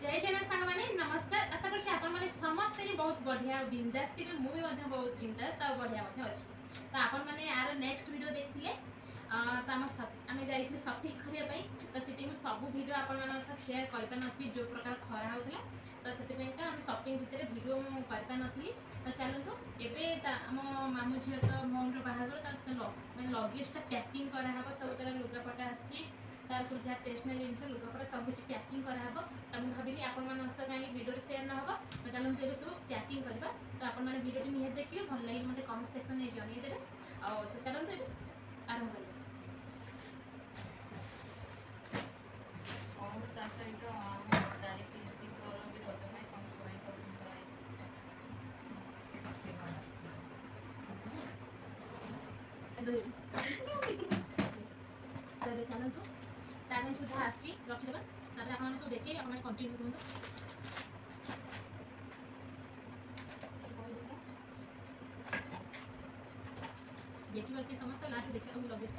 जय जगन्नाथ सांग माने नमस्कार। आशा करछि आपन माने समस्त ही बहुत बढ़िया बिंदास थिबे। मु भी मध्ये बहुत बिंदास आ बढ़िया मध्ये अछि। तो आपन माने यार नेक्स्ट वीडियो देखथिले त आमे जाइथिले शॉपिंग करिया पई। तो सिटी मु सब वीडियो आपन माने शेयर कर पा नथि जो प्रकार खरा होतला। तो सेति पई का हम शॉपिंग भितरे वीडियो मु कर पा नथि। तो चलंतु एबे हम मामू झियर तो मोन रो बाहागर त माने लगेज ता पैकिंग करा हबो। तो तोरा लुगा पटा आछि तार सब जहाँ स्टेशनरी जिनस लुगापटा सब किसी पैकिंग कराब। तो मुझे भाविली आपण मान सह कहीं वीडियो शेयर ना हो। तो चलते ये सब पैकिंग करवा। तो आपण मैंने वीडियो निहत देखिए भल लगे मतलब कमेंट सेक्शन में जनईदेवे। तो चलते ये आरंभ करिए। चलतु टाइम सुधा आसी रखिदेवा। आप सब देखिए आप कंटिन्यू करूँ। देखिए कि समस्त लास्ट देखा लगेज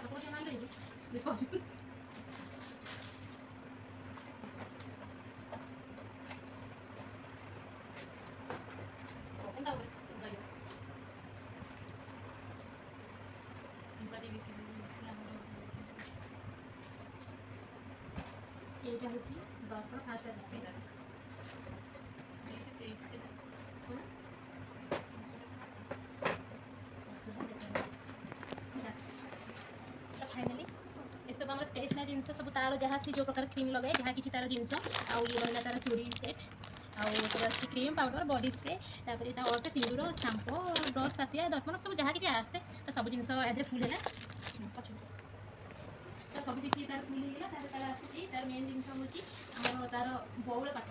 सपोर्ट मान लीजिए देखो এইটা হচ্ছে দর্পণ ফার্স্ট আছে এটা फाइनली ये सब आम टेस्ट जिन सब तार जहाँ सी जो प्रकार क्रीम लगे जहाँ किसी तार जिन आउ ये रहा तार चूड़ी सेट आउ क्रीम पाउडर बॉडी स्प्रे तापर अल्प सिंदूर शांपो ब्रश पातिया दर्पण सब जहाँ किसी आसे तो सब जिन फुल है तो सब किसी तार फुल है तार आसी तार मेन जिन हूँ तार बउल पाट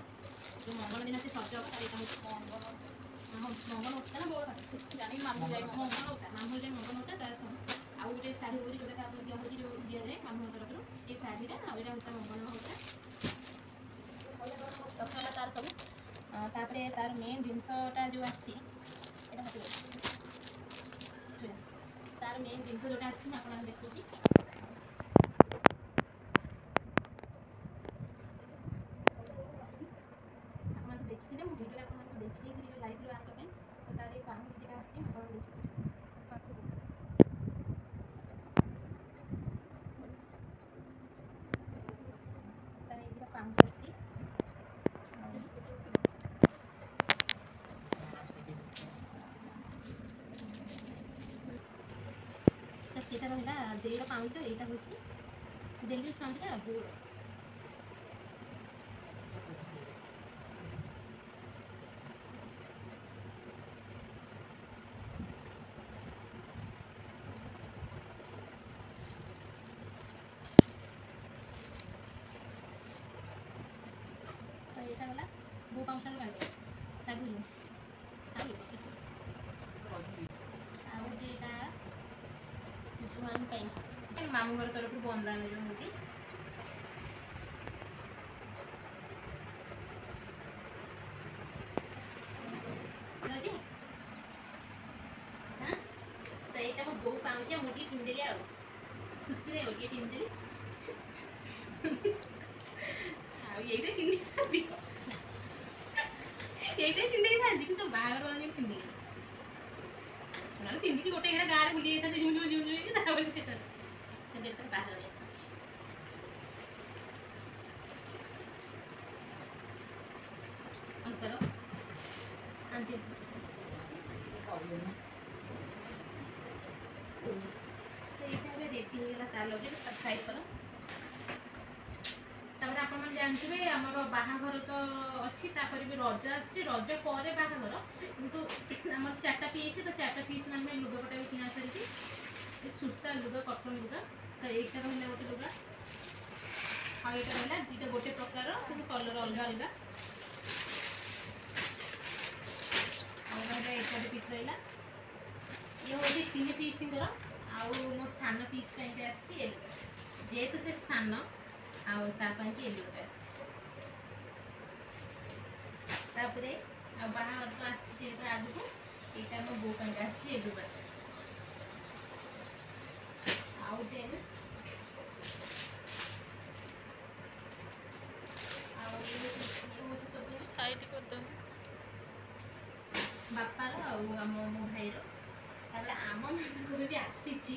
जो मंगल दिन से सज मंगल होता ना बउल पाट जानी मामू जाए मंगल होता मामू जाए मंगल होता तार आउ गोटे शाढ़ी बोली जोटा दिया हो दि जाए मामू तरफ ये शाढ़ीटा आईटा होता मंगल होता रखा तार सब तार मेन जिनसटा जो आसी तार मेन जिनस जोटा आसी आप देखुची देखिए मुझे वीडियो आपको देखिए लाइव आने तो तार ये पानी जो आसी देखिए सेटा रहा देर पाउच यहाँ हूँ डेली यूज पाउचटा गुड़ तो यहाँ गला बो पाउचटा मामू घर तरफ बंदान जो होती तो यहाँ मो बो पाँच मुझे पिंधेली आ खुशी रे ये पिंधेली ये पिंधि कि बाहर आने पिंधेली पिंधि गोटे गाँव बुली जाता बाहर साइड कर आप जानते आमर बाहाघर तो अच्छी भी रज रज पर बाहाघर किंतु आम 4टा पीस तो 4टा पीस आम लुगापटा भी किना सारी सूता लुगा कटन लुगा तो यहाँ रहा गोटे लुगा और यहाँ रहा दुईटा गोटे प्रकार कलर अलग अलग और पीस रहा ये हूँ 3 पीस आउ मो सान पीस जेहेतु से सान ଆଉ ତା ପାଇଁ କି ଏଠି ଗୋଟେ ଆସିଛି। ତାପରେ ଆଉ ବାହାଘର ତ ଆସିଛି ଯେହେତୁ ଆଗକୁ, ଏଇଟା ମୋ ବୋଉ ପାଇଁ ଆସିଛି ଏ ଦୁବାଟା। ଆଉ ଦେନ୍ ଆଉ ଇଏ ହେଉଛି ସବୁ ସାଇଡ୍ କରିଦେବୁ ବାପାର ଆଉ ମୋ ଭାଇର। ତାପରେ ଆମ ମାନଙ୍କର ବି ଆସିଛି,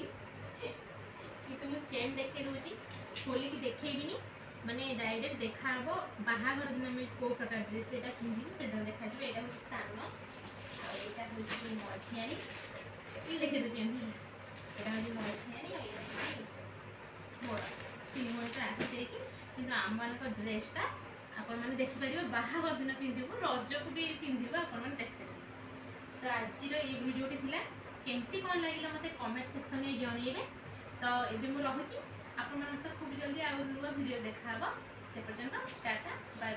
କିନ୍ତୁ ମୁଁ ସେମ୍ ଦେଖେଇ ଦେଉଛି, ଖୋଲିକି ଦେଖେଇବିନି, ମାନେ ଡାଇରେକ୍ଟ ଦେଖାହେବ ବାହାଘର ଦିନ ଆମେ କେଉଁ ପ୍ରକାର ଡ୍ରେସ୍ ସେଇଟା ପିନ୍ଧିବୁ ସେଦିନ ଦେଖାଯିବ। ଏଇଟା ହେଉଛି ସାନ, ଆଉ ଏଇଟା ହେଉଛି ମଝିଆଣି, ଦେଖେଇ ଦେଉଛି ଏମିତି। ଏଇଟା ହେଉଛି ମଝିଆଣି, ଆଉ ଏଇଟା ହେଉଛି ବଡ଼। ତିନି ଭଉଣୀଟା ଆସିଯାଇଛି, କିନ୍ତୁ ଆମମାନଙ୍କ ଡ୍ରେସ୍ଟା ଆପଣମାନେ ଦେଖିପାରିବେ ବାହାଘର ଦିନ ପିନ୍ଧିବୁ, ରଜକୁ ବି ପିନ୍ଧିବୁ, ଆପଣମାନେ ଦେଖିପାରିବେ। ତ ଆଜିର ଏଇ ଭିଡ଼ିଓଟି ଥିଲା, କେମିତି କ'ଣ ଲାଗିଲା ମୋତେ କମେଣ୍ଟ ସେକ୍ସନରେ ଜଣାଇବେ। ତ ଏବେ ମୁଁ ରହୁଛି, ଆପଣମାନଙ୍କ ସହ ଖୁବ୍ ଜଲ୍ଦି ଆଉ ନୂଆ ଭିଡ଼ିଓ ଦେଖାହେବ। ସେ ପର୍ଯ୍ୟନ୍ତ ଟାଟା ବାଏ।